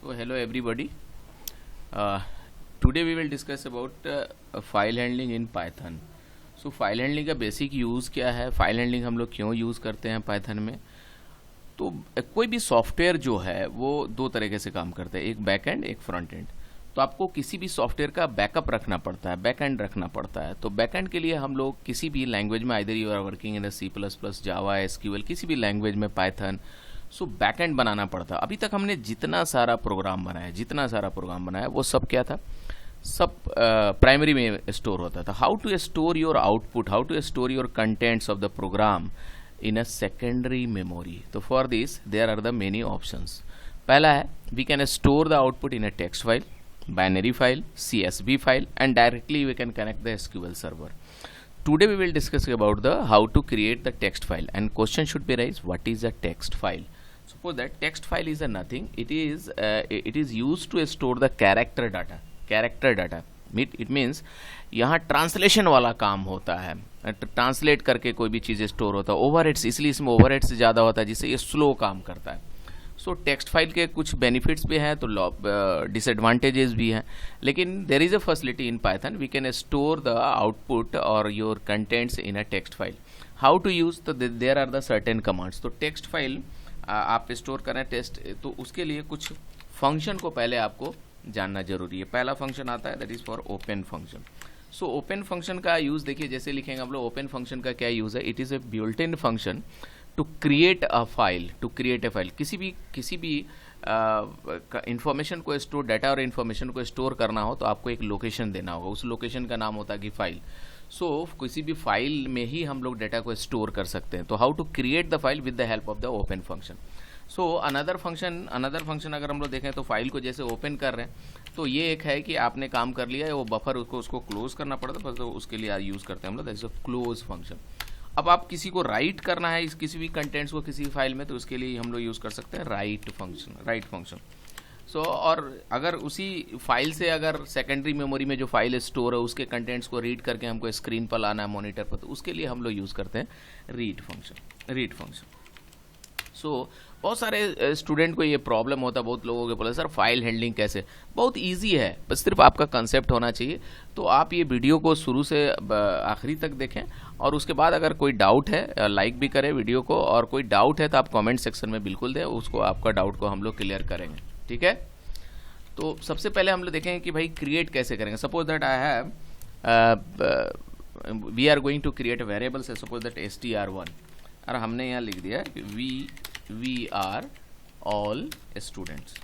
So hello everybody. Today we will discuss about file handling in Python. So file handling का basic use क्या है, file handling हम लोग क्यों use करते हैं पाइथन में। तो कोई भी सॉफ्टवेयर जो है वो दो तरीके से काम करता है, एक बैक एंड एक फ्रंट एंड। तो आपको किसी भी सॉफ्टवेयर का बैकअप रखना पड़ता है, बैक एंड रखना पड़ता है। तो बैक एंड के लिए हम लोग किसी भी लैंग्वेज में, either you are working in C++, Java, SQL, किसी भी लैंग्वेज में, पाइथन, सो बैक एंड बनाना पड़ता है। अभी तक हमने जितना सारा प्रोग्राम बनाया वो सब क्या था, सब प्राइमरी में स्टोर होता था। How to store your output, how to store your contents of the program in a secondary memory. तो for this there are the many options. पहला है, we can store the output in a text file, binary file, CSV file, and directly we can connect the SQL server. Today we will discuss about the how to create the text file, and question should be raised, what is a text file? Suppose that text file is a nothing. It is used to store the character data. It means यहाँ translation वाला काम होता है, translate करके कोई भी चीज़ store होता है। ओवरहेड्स, इसलिए इसमें ओवरहेड्स ज़्यादा होता है जिससे ये स्लो काम करता है। सो टेक्स्ट फाइल के कुछ बेनिफिट्स भी हैं तो डिसएडवांटेजेस भी हैं, लेकिन there is a facility in Python, we can store the output और your contents in a text file. How to use, तो there are the certain commands. तो टेक्स्ट फाइल आप स्टोर करें टेस्ट, तो उसके लिए कुछ फंक्शन को पहले आपको जानना जरूरी है। पहला फंक्शन आता है, that is for open function. So open function का यूज़ देखिए, जैसे लिखेंगे हम लोग ओपन फंक्शन का क्या यूज़ है। It is a built in function to create a file, किसी भी इंफॉर्मेशन को स्टोर, डाटा और इन्फॉर्मेशन को स्टोर करना हो तो आपको एक लोकेशन देना होगा, उस लोकेशन का नाम होता है कि फाइल। सो किसी भी फाइल में ही हम लोग डाटा को स्टोर कर सकते हैं। तो how to create the file with the help of the open function. So another function अगर हम लोग देखें तो फाइल को जैसे ओपन कर रहे हैं, तो ये एक है कि आपने काम कर लिया है, वो बफर उसको क्लोज करना पड़ता है, तो उसके लिए यूज़ करते हैं हम लोग, that is a close function. अब आप किसी को राइट करना है किसी भी कंटेंट्स को किसी फाइल में, तो उसके लिए हम लोग यूज़ कर सकते हैं राइट फंक्शन। सो और अगर उसी फाइल से अगर सेकेंडरी मेमोरी में जो फाइल स्टोर है उसके कंटेंट्स को रीड करके हमको स्क्रीन पर लाना है, मॉनिटर पर, तो उसके लिए हम लोग यूज़ करते हैं रीड फंक्शन। सो बहुत सारे स्टूडेंट को ये प्रॉब्लम होता है, बहुत लोगों के बोले सर फाइल हैंडलिंग कैसे। बहुत इजी है, बस सिर्फ आपका कंसेप्ट होना चाहिए। तो आप ये वीडियो को शुरू से आखिरी तक देखें, और उसके बाद अगर कोई डाउट है लाइक भी करें वीडियो को, और कोई डाउट है तो आप कमेंट सेक्शन में बिल्कुल दें, उसको आपका डाउट को हम लोग क्लियर करेंगे, ठीक है। तो सबसे पहले हम लोग देखेंगे कि भाई क्रिएट कैसे करेंगे। Suppose that I have, we are going to create variable से, सपोज दैट str1, और हमने यहाँ लिख दिया कि वी आर ऑल स्टूडेंट्स।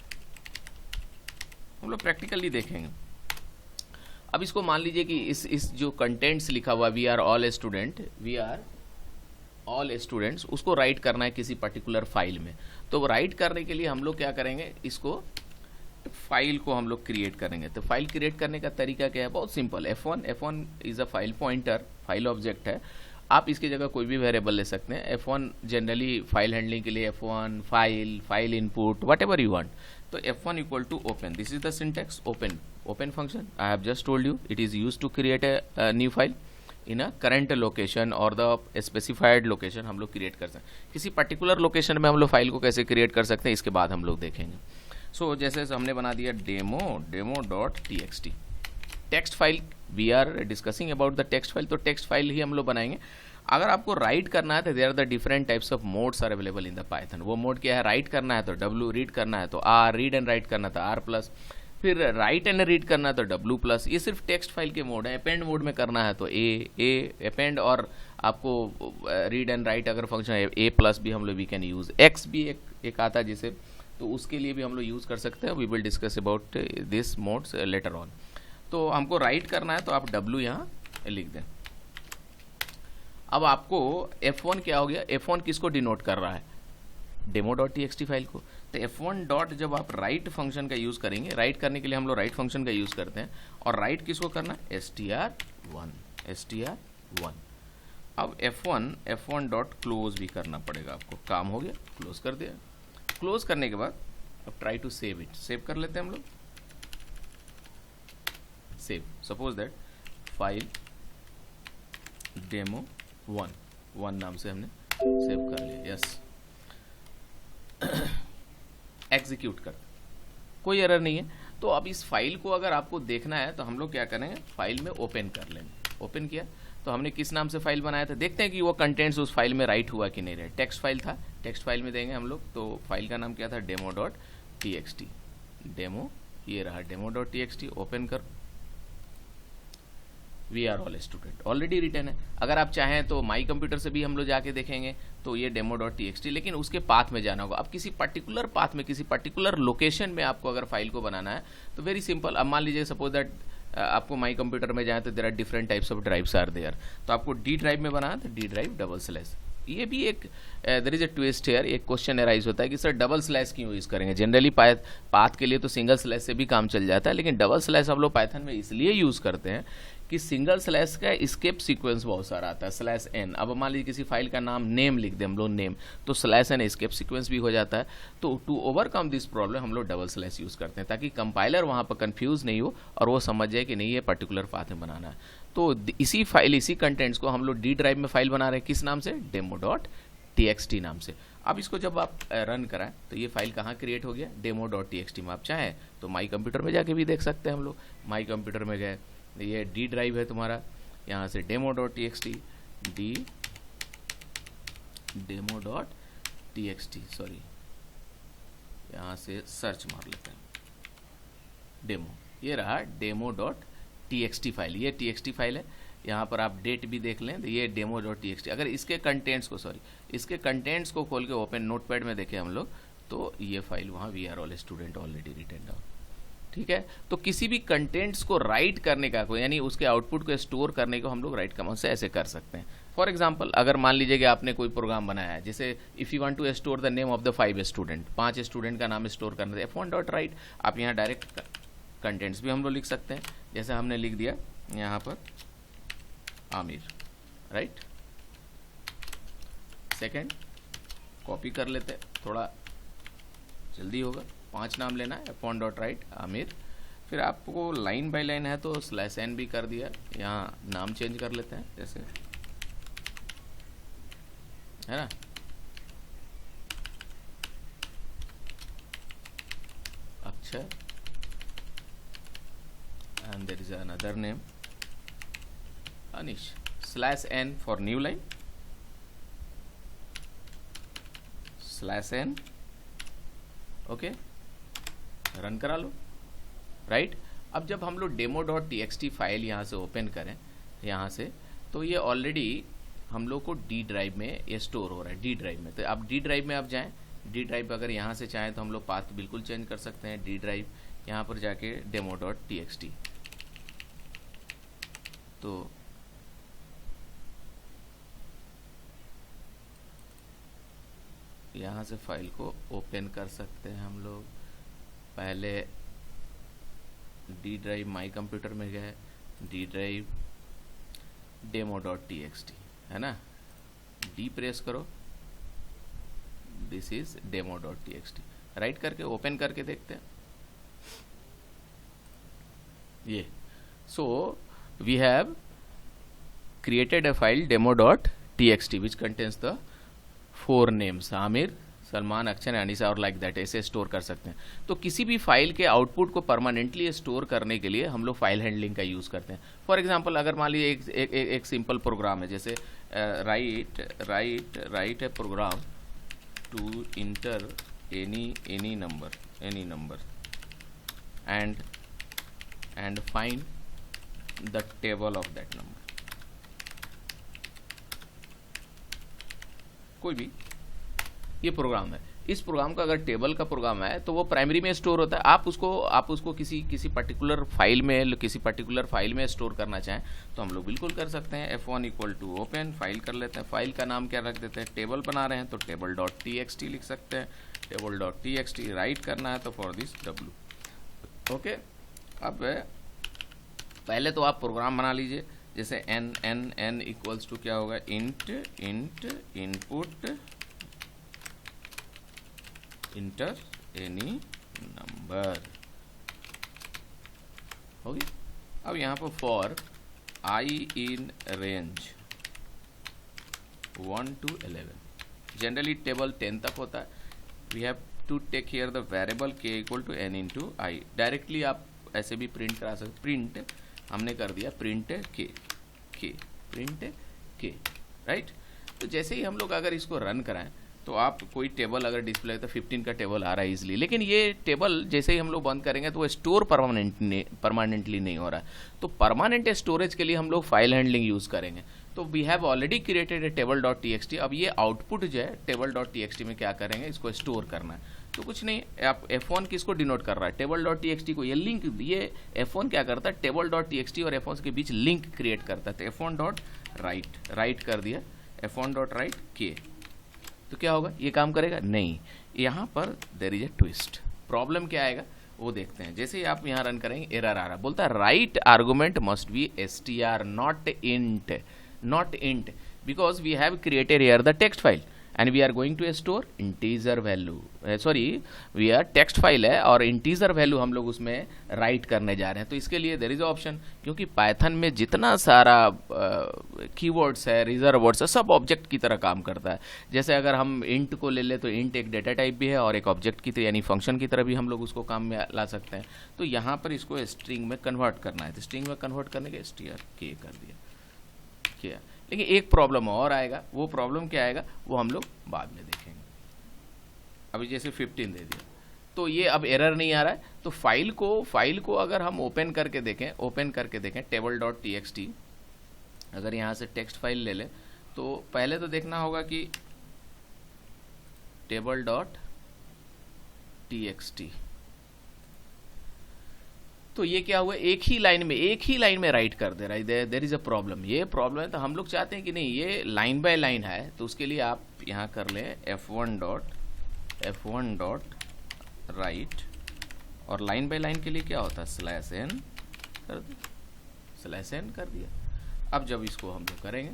हम लोग प्रैक्टिकली देखेंगे। अब इसको मान लीजिए कि इस जो कंटेंट्स लिखा हुआ वी आर ऑल स्टूडेंट्स, उसको राइट करना है किसी पर्टिकुलर फाइल में। तो राइट करने के लिए हम लोग क्या करेंगे, इसको फाइल को हम लोग क्रिएट करेंगे। तो फाइल क्रिएट करने का तरीका क्या है, बहुत simple. F1 is a file pointer, file object है। आप इसकी जगह कोई भी वेरिएबल ले सकते हैं। F1 जनरली फाइल हैंडलिंग के लिए F1 file input whatever you want. तो F1 equal to open, this is the syntax. Open function, I have just told you, it is use to create a new file in a current location और the specified location हम लोग create कर सकते हैं। किसी particular location में हम लोग फाइल को कैसे क्रिएट कर सकते हैं, इसके बाद हम लोग देखेंगे। सो जैसे हमने बना दिया demo.txt text file. We are discussing about the text file, तो टेक्स्ट फाइल ही हम लोग बनाएंगे। अगर आपको राइट करना है तो there are the different types of modes are available in the Python. वो मोड क्या है, राइट करना है तो W, रीड करना है तो R, रीड एंड राइट करना तो R+, फिर राइट एंड रीड करना है तो W+। ये सिर्फ टेक्स्ट फाइल के मोड है। अपेंड मोड में करना है तो A अपेंड, और आपको रीड एंड राइट अगर फंक्शन है A+ भी हम लोग वी कैन यूज। X भी एक आता है जिसे, तो उसके लिए भी हम लोग यूज़ कर सकते हैं। We will discuss about this modes later on. तो हमको राइट करना है तो आप W यहाँ लिख दें। अब आपको F1 क्या हो गया, F1 किसको डिनोट कर रहा है, demo.txt फाइल को। तो F1 डॉट जब आप राइट फंक्शन का यूज़ करेंगे, राइट करने के लिए हम लोग राइट फंक्शन का यूज़ करते हैं, और राइट किसको करना है, str1। अब F1 डॉट क्लोज भी करना पड़ेगा आपको। काम हो गया, क्लोज कर दिया। क्लोज करने के बाद अब try to save it, save कर लेते हैं हम लोग। Save, suppose that file demo1 नाम से हमने सेव कर लिया। यस, एग्जीक्यूट कर। कोई एरर नहीं है। तो अब इस फाइल को अगर आपको देखना है तो हम लोग क्या करेंगे, फाइल में ओपन कर लेंगे। ओपन किया तो हमने किस नाम से फाइल बनाया था, देखते हैं कि वो कंटेंट्स उस फाइल में राइट हुआ कि नहीं। टेक्स्ट फाइल था, टेक्स्ट फाइल में देंगे हम लोग। तो फाइल का नाम क्या था, demo.txt। डेमो, ये रहा demo.txt। ओपन कर, we are all student already return है। अगर आप चाहें तो माई कंप्यूटर से भी हम लोग जाके देखेंगे तो ये demo.txt, लेकिन उसके पाथ में जाना होगा। अब किसी पर्टिकुलर पाथ में, किसी पर्टिकुलर लोकेशन में आपको अगर फाइल को बनाना है तो वेरी सिंपल। अब मान लीजिए सपोज दैट आपको माई कंप्यूटर में जाए तो there are different types of drives are there. तो आपको डी ड्राइव में बनाना तो डी ड्राइव डबल स्लैश। ये भी एक there is a twist here, एक क्वेश्चन एराइज होता है कि सर डबल स्लैश क्यों यूज करेंगे। जनरली पाथ के लिए तो सिंगल स्लैश से भी काम चल जाता है, लेकिन डबल स्लैश हम लोग पाइथन में इसलिए यूज करते हैं कि सिंगल स्लैश का स्केप सीक्वेंस बहुत सारा आता है, स्लैश एन। अब मान लीजिए किसी फाइल का नाम नेम लिख दें हम लोग, नेम, तो स्लैश एन स्केप सीक्वेंस भी हो जाता है। तो टू ओवरकम दिस प्रॉब्लम हम लोग डबल स्लैश यूज करते हैं, ताकि कंपाइलर वहां पर कंफ्यूज नहीं हो और वो समझ जाए कि नहीं ये पर्टिकुलर पाथ में बनाना है। तो इसी फाइल, इसी कंटेंट्स को हम लोग डी ड्राइव में फाइल बना रहे हैं, किस नाम से, demo.txt नाम से। अब इसको जब आप रन कराएं तो ये फाइल कहाँ क्रिएट हो गया, demo.txt में। आप चाहें तो माई कंप्यूटर में जाके भी देख सकते हैं हम लोग। माई कंप्यूटर में गए, ये डी ड्राइव है तुम्हारा, यहाँ से demo.txt, demo.txt, सॉरी, यहाँ से सर्च मार लेते हैं, डेमो, ये रहा demo.txt फाइल। ये txt फाइल है, यहाँ पर आप डेट भी देख लें तो ये demo.txt। अगर इसके कंटेंट्स को, सॉरी, इसके कंटेंट्स को खोल के ओपन नोटपैड में देखें हम लोग तो ये फाइल वहाँ we are all student already written down. ठीक है, तो किसी भी कंटेंट्स को राइट करने का को, यानी उसके आउटपुट को स्टोर करने को हम लोग राइट कमांड से ऐसे कर सकते हैं। फॉर एग्जांपल, अगर मान लीजिए कि आपने कोई प्रोग्राम बनाया है, जैसे if you want to store the name of the 5 student, 5 student का नाम स्टोर करना है, f1.write। आप यहाँ डायरेक्ट कंटेंट्स भी हम लोग लिख सकते हैं, जैसे हमने लिख दिया यहाँ पर आमिर, राइट। सेकेंड कॉपी कर लेते हैं, थोड़ा जल्दी होगा। 5 नाम लेना है, f1.write आमिर। फिर आपको लाइन बाय लाइन है तो स्लैश एन भी कर दिया, यहाँ नाम चेंज कर लेते हैं, जैसे, है ना, Akshay, and there is another name Anish, slash n for new line, slash n, okay, run करा लो, राइट। अब जब हम लोग demo.txt फाइल यहाँ से ओपन करें, यहाँ से, तो ये ऑलरेडी हम लोग को डी ड्राइव में ये स्टोर हो रहा है, डी ड्राइव में। तो आप डी ड्राइव में आप जाएं, डी ड्राइव अगर यहाँ से चाहें तो हम लोग पाथ बिल्कुल चेंज कर सकते हैं। डी ड्राइव, यहाँ पर जाके demo.txt, तो यहाँ से फाइल को ओपन कर सकते हैं हम लोग। पहले डी ड्राइव, माई कंप्यूटर में गए, डी ड्राइव demo.txt, है ना, डी प्रेस करो, दिस इज demo.txt, राइट करके ओपन करके देखते हैं ये। सो वी हैव created a file demo.txt which contains the 4 names, Aamir, Salman, Akshay, Anisa और लाइक दैट, ऐसे स्टोर कर सकते हैं। तो किसी भी फाइल के आउटपुट को परमानेंटली स्टोर करने के लिए हम लोग फाइल हैंडलिंग का यूज़ करते हैं। फॉर एग्जांपल, अगर मान लीजिए एक सिंपल प्रोग्राम है, जैसे write a program to enter any number and find the table of that number. कोई भी ये प्रोग्राम है, इस प्रोग्राम का अगर टेबल का प्रोग्राम है तो वो प्राइमरी में स्टोर होता है। आप उसको किसी पर्टिकुलर फाइल में स्टोर करना चाहें तो हम लोग बिल्कुल कर सकते हैं। F1 equal to open, file कर लेते हैं। फाइल का नाम क्या रख देते हैं, टेबल बना रहे हैं तो table.txt लिख सकते हैं, table.txt। राइट करना है तो फॉर दिस w, ओके। अब पहले तो आप प्रोग्राम बना लीजिए, जैसे n इक्वल्स टू क्या होगा, int input enter any number, होगी। अब यहाँ पर for i in range 1 to 11, generally table 10 तक होता है। We have to take here the variable k equal to n into i. Directly आप ऐसे भी प्रिंट करा सकते, प्रिंट हमने कर दिया प्रिंट के प्रिंट के, राइट। तो जैसे ही हम लोग अगर इसको रन कराएं तो आप कोई टेबल अगर डिस्प्ले तो 15 का टेबल आ रहा है इजीली, लेकिन ये टेबल जैसे ही हम लोग बंद करेंगे तो वो स्टोर परमानेंटली नहीं हो रहा है। तो परमानेंट स्टोरेज के लिए हम लोग फाइल हैंडलिंग यूज करेंगे। तो we have already created a table dot T X T. अब ये आउटपुट जो है table dot T X T में क्या करेंगे, इसको स्टोर करना है। तो कुछ नहीं, आप F1 किसको डिनोट कर रहा है, table dot T X T को। ये लिंक, ये F1 क्या करता है, table dot T X T और F1 के बीच लिंक क्रिएट करता है। तो F1 डॉट राइट कर दिया, F1 डॉट राइट के। तो क्या होगा, ये काम करेगा नहीं। यहाँ पर there is a twist, problem क्या आएगा वो देखते हैं। जैसे ही आप यहाँ रन करेंगे एरर आ रहा, बोलता है right argument must be str not int because we have created here the text file and we are going to store integer value, we are text file है और integer value हम लोग उसमें right करने जा रहे हैं। तो इसके लिए there is ऑप्शन, क्योंकि पाइथन में जितना सारा कीवर्ड्स है, रिजर्व वर्ड्स है, सब ऑब्जेक्ट की तरह काम करता है। जैसे अगर हम इंट को ले ले तो इंट एक डेटा टाइप भी है और एक ऑब्जेक्ट की तरह यानी फंक्शन की तरह भी हम लोग उसको काम में ला सकते हैं। तो यहाँ पर इसको स्ट्रिंग में कन्वर्ट करना है, तो स्ट्रिंग में कन्वर्ट करने के str के कर दिया किया। लेकिन एक प्रॉब्लम और आएगा, वो प्रॉब्लम क्या आएगा वो हम लोग बाद में देखेंगे। अभी जैसे 15 दे दिया तो ये अब एरर नहीं आ रहा है। तो फाइल को अगर हम ओपन करके देखें table dot T X T, अगर यहाँ से टेक्स्ट फाइल ले लें तो पहले तो देखना होगा कि table dot T X T, तो ये क्या हुआ, एक ही लाइन में राइट कर दे रहा है। देयर इज अ प्रॉब्लम, ये प्रॉब्लम है। तो हम लोग चाहते हैं कि नहीं ये लाइन बाय लाइन है, तो उसके लिए आप यहाँ कर लें F1 डॉट राइट, और लाइन बाय लाइन के लिए क्या होता है /n कर दिया। अब जब इसको हम लोग करेंगे,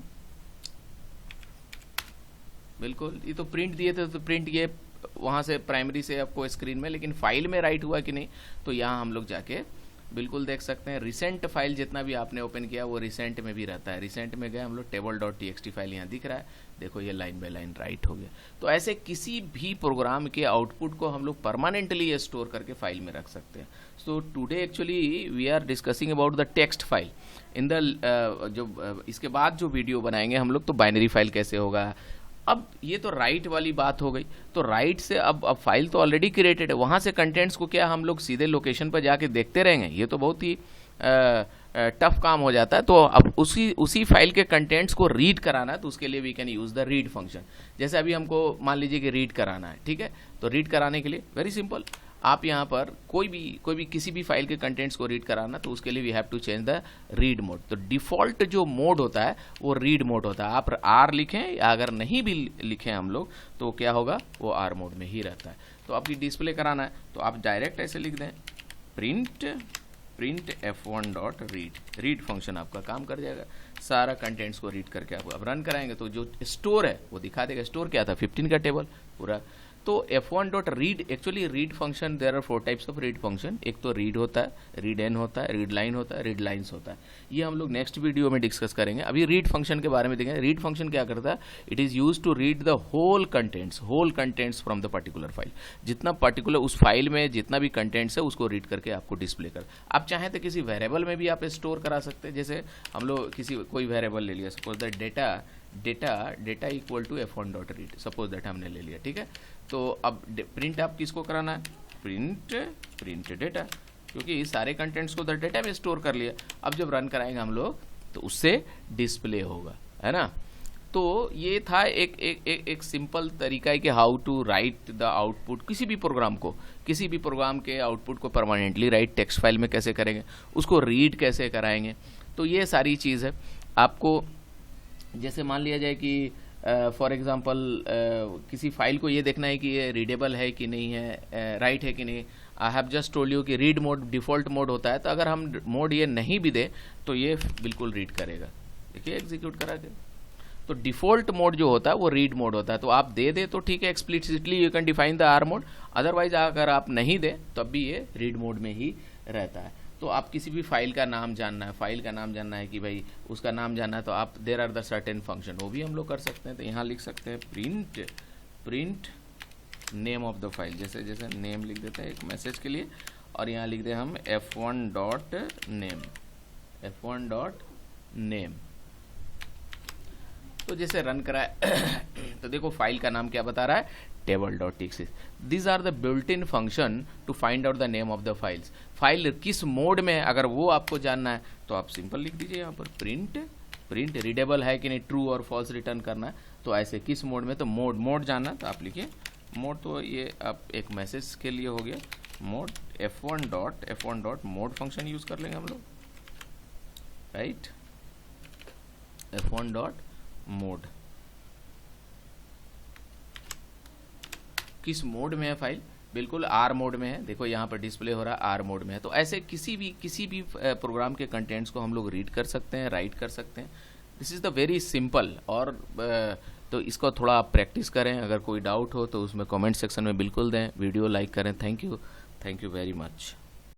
बिल्कुल ये तो प्रिंट दिए थे, तो प्रिंट ये वहाँ से प्राइमरी से आपको स्क्रीन में, लेकिन फाइल में राइट हुआ कि नहीं तो यहाँ हम लोग जाके बिल्कुल देख सकते हैं। रिसेंट फाइल जितना भी आपने ओपन किया वो रिसेंट में भी रहता है। रिसेंट में गए हम लोग, table dot T X T file यहाँ दिख रहा है, देखो ये लाइन बाय लाइन राइट हो गया। तो ऐसे किसी भी प्रोग्राम के आउटपुट को हम लोग परमानेंटली स्टोर करके फाइल में रख सकते हैं। So today actually we are discussing about the text file in the इसके बाद जो वीडियो बनाएंगे हम लोग तो बाइनरी फाइल कैसे होगा। अब ये तो राइट वाली बात हो गई, तो राइट से अब फाइल तो ऑलरेडी क्रिएटेड है, वहाँ से कंटेंट्स को क्या हम लोग सीधे लोकेशन पर जाके देखते रहेंगे, ये तो बहुत ही टफ काम हो जाता है। तो अब उसी फाइल के कंटेंट्स को रीड कराना है, तो उसके लिए we can use the read function. जैसे अभी हमको मान लीजिए कि रीड कराना है, ठीक है, तो रीड कराने के लिए वेरी सिंपल, आप यहाँ पर कोई भी किसी भी फाइल के कंटेंट्स को रीड कराना, तो उसके लिए we have to change the read mode. तो डिफ़ॉल्ट जो मोड होता है वो रीड मोड होता है। आप R लिखें या अगर नहीं भी लिखें हम लोग तो क्या होगा, वो R मोड में ही रहता है। तो आपकी डिस्प्ले कराना है तो आप डायरेक्ट ऐसे लिख दें print F1 dot read function आपका काम कर जाएगा, सारा कंटेंट्स को रीड करके आप अब रन कराएंगे तो जो स्टोर है वो दिखा देगा। स्टोर क्या था, 15 का टेबल पूरा। तो F1 dot read, actually read function there are 4 types of read function. एक तो रीड होता है, रीड एन होता है, रीड लाइन होता है, रीड लाइन्स होता है। ये हम लोग नेक्स्ट वीडियो में डिस्कस करेंगे। अभी रीड फंक्शन के बारे में देखेंगे। रीड फंक्शन क्या करता है, it is use to read the whole contents from the particular file. जितना पर्टिकुलर उस फाइल में जितना भी कंटेंट्स है उसको रीड करके आपको डिस्प्ले कर। आप चाहें तो किसी वेरिएबल में भी आप स्टोर करा सकते हैं। जैसे हम लोग कोई वेरिएबल ले लिया, suppose that data equal to F1 dot read, suppose that हमने ले लिया, ठीक है। तो अब प्रिंट आप किसको कराना है, प्रिंट डेटा, क्योंकि सारे कंटेंट्स को डेटा में स्टोर कर लिया। अब जब रन कराएंगे हम लोग तो उससे डिस्प्ले होगा, है ना। तो ये था एक सिंपल तरीका है कि how to write the output. किसी भी प्रोग्राम के आउटपुट को परमानेंटली राइट टेक्स्ट फाइल में कैसे करेंगे, उसको रीड कैसे कराएंगे, तो ये सारी चीज़ है। आपको जैसे मान लिया जाए कि फॉर एग्जांपल किसी फाइल को ये देखना है कि ये रीडेबल है कि नहीं है, राइट है कि नहीं। आई हैव जस्ट टोल्ड यू कि रीड मोड डिफ़ॉल्ट मोड होता है, तो अगर हम मोड ये नहीं भी दें तो ये बिल्कुल रीड करेगा। देखिए एग्जीक्यूट करा के, तो डिफ़ॉल्ट मोड जो होता है वो रीड मोड होता है। तो आप दे दे तो ठीक है, explicitly you can define the R mode, otherwise अगर आप नहीं दें तब भी ये रीड मोड में ही रहता है। तो आप किसी भी फाइल का नाम जानना है, कि भाई उसका नाम जानना है, तो आप there are the certain function, वो भी हम लोग कर सकते हैं। तो यहाँ लिख सकते हैं print name of the file, जैसे जैसे नेम लिख देते हैं एक मैसेज के लिए, और यहाँ लिख दें हम f1.name, f1.name। तो जैसे रन कराए तो देखो फाइल का नाम क्या बता रहा है, table.txt। These are the built-in function to find out the name of the files। File किस मोड में है अगर वो आपको जानना है तो आप सिंपल लिख दीजिए यहाँ पर प्रिंट रीडेबल है कि नहीं, ट्रू और फॉल्स रिटर्न करना है, तो ऐसे किस मोड में, तो मोड जानना तो आप लिखिए मोड, तो ये आप एक मैसेज के लिए हो गया मोड, f1.mode फंक्शन यूज कर लेंगे हम लोग, राइट, f1.mode। किस मोड में है फाइल, बिल्कुल आर मोड में है, देखो यहाँ पर डिस्प्ले हो रहा है आर मोड में है। तो ऐसे किसी भी प्रोग्राम के कंटेंट्स को हम लोग रीड कर सकते हैं, राइट कर सकते हैं। This is the very simple. और तो इसको थोड़ा आप प्रैक्टिस करें, अगर कोई डाउट हो तो उसमें कमेंट सेक्शन में बिल्कुल दें, वीडियो लाइक करें। Thank you very much.